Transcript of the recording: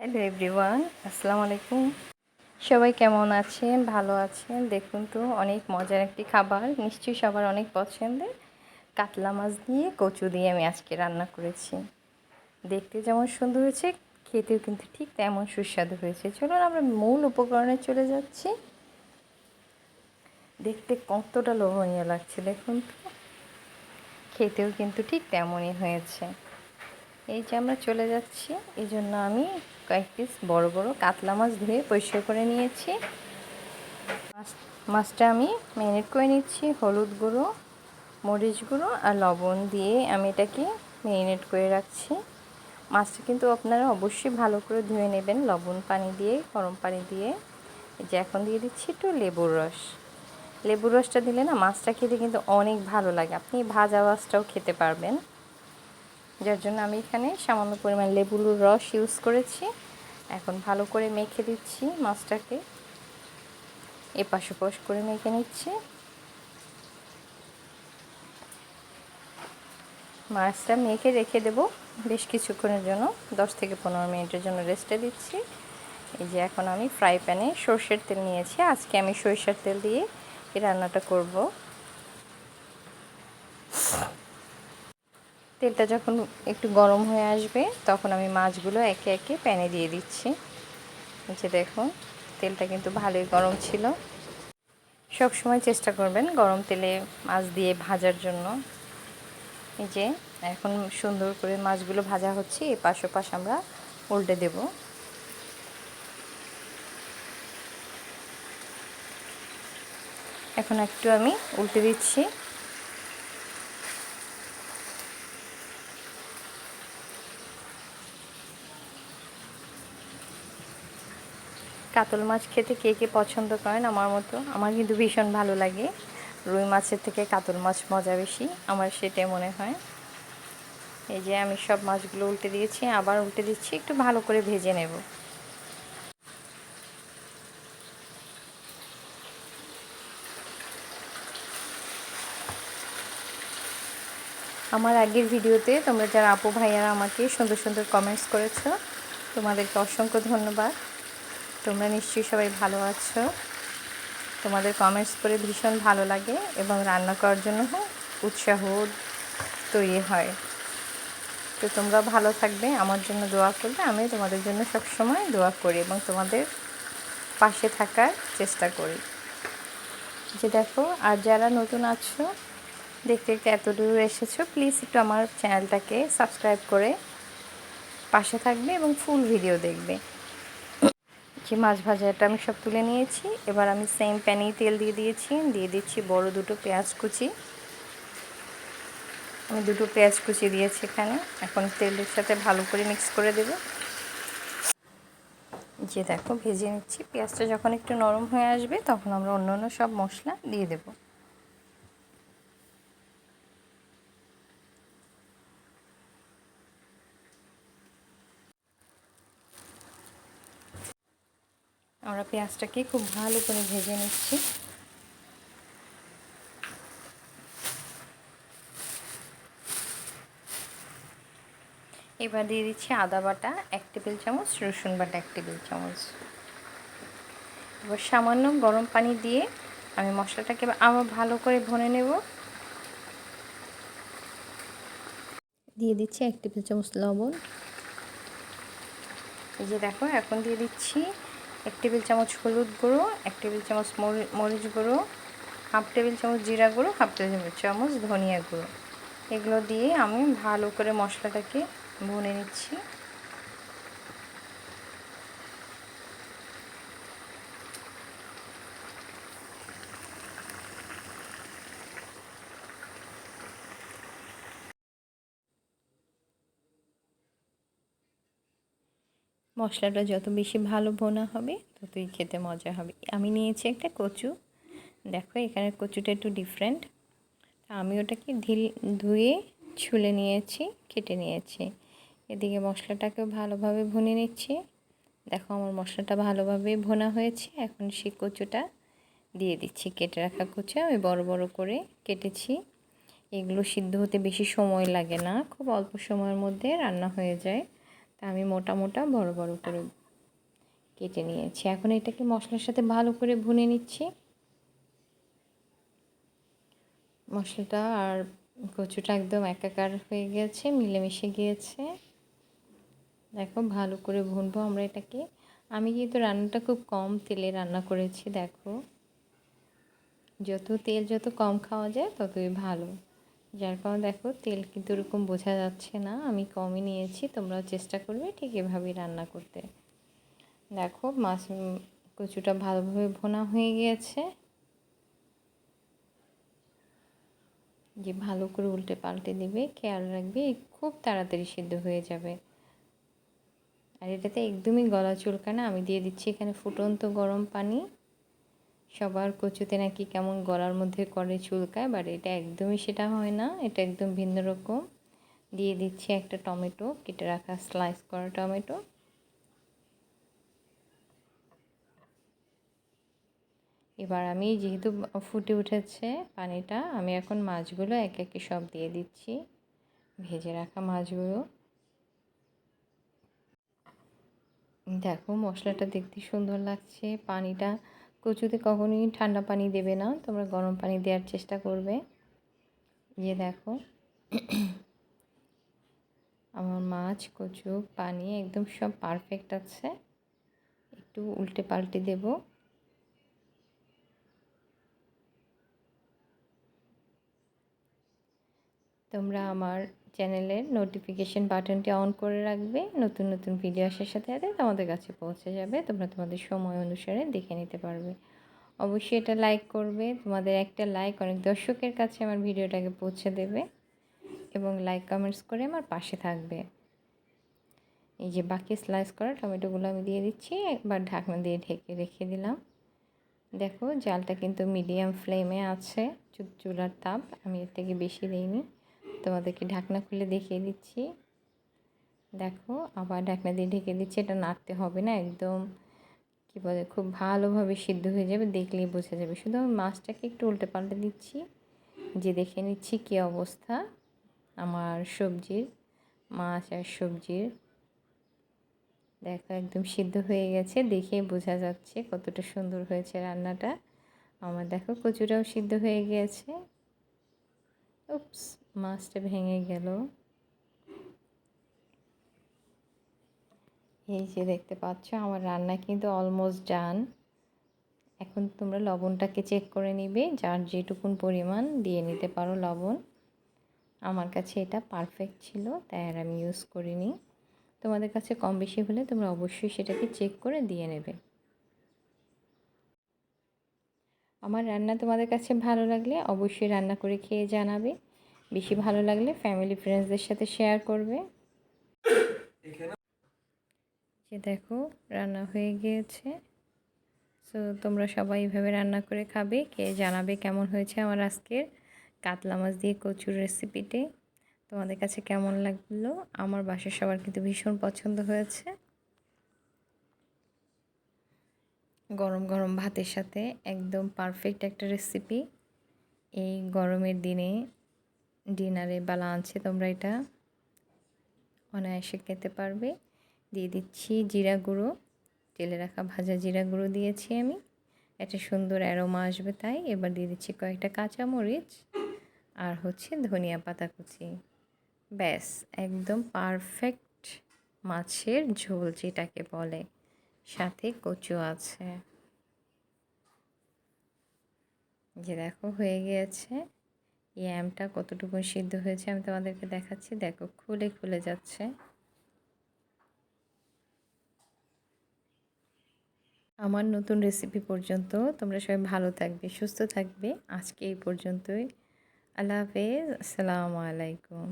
Hello everyone, আসসালামু আলাইকুম। সবাই কেমন আছেন? ভালো আছেন? দেখুন তো অনেক মজার একটি খাবার, নিশ্চয়ই সবার অনেক পছন্দের। কাতলা মাছ দিয়ে কচু দিয়ে আমি আজকে রান্না করেছি। দেখতে যেমন সুন্দর হয়েছে, খেতেও কিন্তু ঠিক তেমন সুস্বাদু হয়েছে। চলুন আমরা মূল উপকরণে চলে যাচ্ছি। দেখতে কতটা লোভনীয় লাগছে দেখুন তো, খেতেও কিন্তু ঠিক তেমনই হয়েছে। এই যে আমরা চলে যাচ্ছি, এই জন্য আমি কয়েক পিস বড় বড় কাতলা মাছ ধুয়ে পরিষ্কার করে নিয়েছি। মাছটা আমি ম্যারিনেট করে নিচ্ছি হলুদ গুঁড়ো, মরিচ গুঁড়ো আর লবণ দিয়ে আমি এটাকে ম্যারিনেট করে রাখছি। মাছটা কিন্তু আপনারা অবশ্যই ভালো করে ধুয়ে নেবেন লবণ পানি দিয়ে, গরম পানি দিয়ে। এই যে এখন দিয়ে দিচ্ছি একটু লেবুর রস। লেবুর রসটা দিলে না মাছটা খেতে কিন্তু অনেক ভালো লাগে, আপনি ভাজা মাছটাও খেতে পারবেন। যার জন্য আমি এখানে সামান্য পরিমাণ লেবুর রস ইউজ করেছি। এখন ভালো করে মেখে দিচ্ছি মাছটাকে, এপাশ ওপাশ করে মেখে নিচ্ছি। মাছটা মেখে রেখে দেব বেশ কিছুক্ষণের জন্য, 10 থেকে 15 মিনিটের জন্য রেস্টে দিচ্ছি। এই যে এখন আমি ফ্রাই প্যানে সরষের তেল নিয়েছি, আজকে আমি সরিষার তেল দিয়ে এই রান্নাটা করব। তেলটা যখন একটু গরম হয়ে আসবে তখন আমি মাছগুলো একে একে প্যানে দিয়ে দিচ্ছি। এই যে দেখুন তেলটা কিন্তু ভালোই গরম ছিল। সব সময় চেষ্টা করবেন গরম তেলে মাছ দিয়ে ভাজার জন্য। এই যে এখন সুন্দর করে মাছগুলো ভাজা হচ্ছে, এপাশ ওপাশ আমরা উল্টে দেব। এখন একটু আমি উল্টে দিচ্ছি। কাতল মাছ খেতে কে কে পছন্দ করেন আমার মতো? আমার কিন্তু ভীষণ ভালো লাগে। রুই মাছের থেকে কাতল মাছ মজা বেশি, আমার সেটাই মনে হয়। এই যে আমি সব মাছগুলো উল্টে দিয়েছি, আবার উল্টে দিচ্ছি, একটু ভালো করে ভেজে নেব। আমার আগের ভিডিওতে তোমরা যারা আপু ভাইয়ারা আমাকে সুন্দর সুন্দর কমেন্টস করেছো, তোমাদেরকে অসংখ্য ধন্যবাদ। তোমরা নিশ্চয়ই সবাই ভালো আছো। তোমাদের কমেন্টস করে ভীষণ ভালো লাগে এবং রান্না করার জন্য উৎসাহ তৈরি হয়। তো তোমরা ভালো থাকবে, আমার জন্য দোয়া করবে। আমি তোমাদের জন্য সবসময় দোয়া করি এবং তোমাদের পাশে থাকার চেষ্টা করি। যে দেখো, আর যারা নতুন আছো, দেখতে দেখতে এত দূর এসেছো, প্লিজ একটু আমার চ্যানেলটাকে সাবস্ক্রাইব করে পাশে থাকবে এবং ফুল ভিডিও দেখবে। যে মাছ ভাজাটা আমি সব তুলে নিয়েছি, এবার আমি সেম প্যানেই তেল দিয়ে দিচ্ছি বড় দুটো পেঁয়াজ কুচি। আমি দুটো পেঁয়াজ কুচি দিয়েছি এখানে। এখন তেলের সাথে ভালো করে মিক্স করে দেব। যে দেখো ভেজে নিচ্ছি, পেঁয়াজটা যখন একটু নরম হয়ে আসবে তখন আমরা অন্য সব মশলা দিয়ে দেব। আমরা পেঁয়াজটাকে খুব ভালো করে ভেজে নিচ্ছি। এবার দিয়ে দিচ্ছি আদা বাটা 1 টেবিল চামচ, রসুন বাটা 1 টেবিল চামচ। এবার সামান্য গরম পানি দিয়ে আমি মশলাটাকে আবার ভালো করে ভুনে নেব। দিয়ে দিচ্ছি 1 টেবিল চামচ লবণ। এই যে দেখো এখন দিয়ে দিচ্ছি 1 টেবিল চামচ হলুদ গুঁড়ো, 1 টেবিল চামচ মরিচ গুঁড়ো, হাফ টেবিল চামচ জিরা গুঁড়ো, হাফ টেবিল চামচ ধনিয়া গুঁড়ো। এগুলো দিয়ে আমি ভালো করে মশলাটাকে ভুনে নিচ্ছি। মশলাটা যত বেশি ভালো ভোনা হবে ততই খেতে মজা হবে। আমি নিয়েছি একটা কচু, দেখো এখানে কচুটা একটু ডিফারেন্ট। আমি ওটাকে ধুয়ে ছুলে নিয়েছি, কেটে নিয়েছি। এদিকে মশলাটাকেও ভালোভাবে ভুনে নিচ্ছি। দেখো আমার মশলাটা ভালোভাবে ভোনা হয়েছে। এখন সেই কচুটা দিয়ে দিচ্ছি, কেটে রাখা কচু আমি বড় বড় করে কেটেছি। এগুলো সিদ্ধ হতে বেশি সময় লাগে না, খুব অল্প সময়ের মধ্যে রান্না হয়ে যায়। আমি মোটা মোটা বড় বড় করে কেটে নিয়েছি। এখন এটাকে মশলার সাথে ভালো করে ভুনে নিচ্ছি। মশলাটা আর কচুটা একদম একাকার হয়ে গিয়েছে, মিলেমিশে গিয়েছে। দেখো ভালো করে ভুনবো আমরা এটাকে। আমি কিন্তু রান্নাটা খুব কম তেলে রান্না করেছি। দেখো যত কম খাওয়া যায় ততই ভালো। যার কারণে দেখো তেল কিন্তু এরকম বোঝা যাচ্ছে না, আমি কমই নিয়েছি। তোমরাও চেষ্টা করবে ঠিক এভাবেই রান্না করতে। দেখো কচুটা ভালোভাবে ভোনা হয়ে গিয়েছে। যে ভালো করে উল্টে পাল্টে দিবে, খেয়াল রাখবে খুব তাড়াতাড়ি সিদ্ধ হয়ে যাবে। আর এটাতে একদমই গলা চুলকায় না। আমি দিয়ে দিচ্ছি এখানে ফুটন্ত গরম পানি। সবার কচুতে নাকি কেমন গলার মধ্যে করে চুলকায়, বাট এটা একদমই সেটা হয় না, এটা একদম ভিন্ন রকম। দিয়ে দিচ্ছি একটা টমেটো, কেটে রাখা স্লাইস করা টমেটো। এবার আমি যেহেতু ফুটে উঠেছে পানিটা, আমি এখন মাছগুলো একে একে সব দিয়ে দিচ্ছি, ভেজে রাখা মাছগুলো। দেখো মশলাটা দেখতে সুন্দর লাগছে। পানিটা কচুতে কখনোই ঠান্ডা পানি দেবে না, তোমরা গরম পানি দেওয়ার চেষ্টা করবে। যে দেখো আমার মাছ, কচু, পানি একদম সব পারফেক্ট আছে। একটু উল্টে পাল্টে দেব। তোমরা আমার চ্যানেলের নোটিফিকেশন বাটনটি অন করে রাখবে। নতুন নতুন ভিডিও আসার সাথে সাথে তোমাদের কাছে পৌঁছে যাবে, তোমরা তোমাদের সময় অনুসারে দেখে নিতে পারবে। অবশ্যই এটা লাইক করবে। তোমাদের একটা লাইক অনেক দর্শকের কাছে আমার ভিডিওটাকে পৌঁছে দেবে, এবং লাইক কমেন্টস করে আমার পাশে থাকবে। এই যে বাকি স্লাইস করা টমেটোগুলো আমি দিয়ে দিচ্ছি, একবার ঢাকনা দিয়ে ঢেকে রেখে দিলাম। দেখো জালটা কিন্তু মিডিয়াম ফ্লেমে আছে, চুলার তাপ আমি এর থেকে বেশি দিইনি। তোমাদেরকে ঢাকনা খুলে দেখিয়ে দিচ্ছি। দেখো আবার ঢাকনা দিয়ে ঢেকে দিচ্ছি। এটা নাড়তে হবে না, একদম কী বলে খুব ভালোভাবে সিদ্ধ হয়ে যাবে, দেখলেই বোঝা যাবে। শুধু আমি মাছটাকে একটু উল্টে পাল্টে দিচ্ছি, যে দেখে নিচ্ছি কী অবস্থা আমার সবজির, মাছ আর সবজির। দেখো একদম সিদ্ধ হয়ে গেছে, দেখেই বোঝা যাচ্ছে কতটা সুন্দর হয়েছে রান্নাটা আমার। দেখো কচুটাও সিদ্ধ হয়ে গিয়েছে। উপস, মাছটা ভেঙে গেল। এই যে দেখতে পাচ্ছ আমার রান্না কিন্তু অলমোস্ট ডান। এখন তোমরা লবণটাকে চেক করে নিবে, যার যেটুকুন পরিমাণ দিয়ে নিতে পারো লবণ। আমার কাছে এটা পারফেক্ট ছিল, তাই আর আমি ইউজ করিনি। তোমাদের কাছে কম বেশি হলে তোমরা অবশ্যই সেটাকে চেক করে দিয়ে নেবে। আমার রান্না তোমাদের কাছে ভালো লাগলে অবশ্যই রান্না করে খেয়ে জানাবে। বেশি ভালো লাগলে ফ্যামিলি ফ্রেন্ডসদের সাথে শেয়ার করবে। যে দেখো রান্না হয়ে গিয়েছে। সো তোমরা সবাই এইভাবে রান্না করে খাবে, খেয়ে জানাবে কেমন হয়েছে আমার আজকের কাতলা মাছ দিয়ে কচুর রেসিপিটি। তোমাদের কাছে কেমন লাগলো? আমার বাসার সবার কিন্তু ভীষণ পছন্দ হয়েছে। গরম গরম ভাতের সাথে একদম পারফেক্ট একটা রেসিপি। এই গরমের দিনে ডিনারে বা লাঞ্চে তোমরা এটা অনায়াসে খেতে পারবে। দিয়ে দিচ্ছি জিরা গুঁড়ো, তেলে রাখা ভাজা জিরা গুঁড়ো দিয়েছি আমি, একটা সুন্দর অ্যারোমা আসবে তাই। এবার দিয়ে দিচ্ছি কয়েকটা কাঁচামরিচ আর হচ্ছে ধনিয়া পাতা কুচি। ব্যাস একদম পারফেক্ট মাছের ঝোল যেটাকে বলে, সাথে কচু আছে। যে দেখো হয়ে গিয়েছে। এই অ্যামটা কতটুকু সিদ্ধ হয়েছে আমি তোমাদেরকে দেখাচ্ছি। দেখো খুলে খুলে যাচ্ছে। আমার নতুন রেসিপি পর্যন্ত তোমরা সবাই ভালো থাকবে, সুস্থ থাকবে। আজকে এই পর্যন্তই। আল্লাহ হাফেজ, আসসালামু আলাইকুম।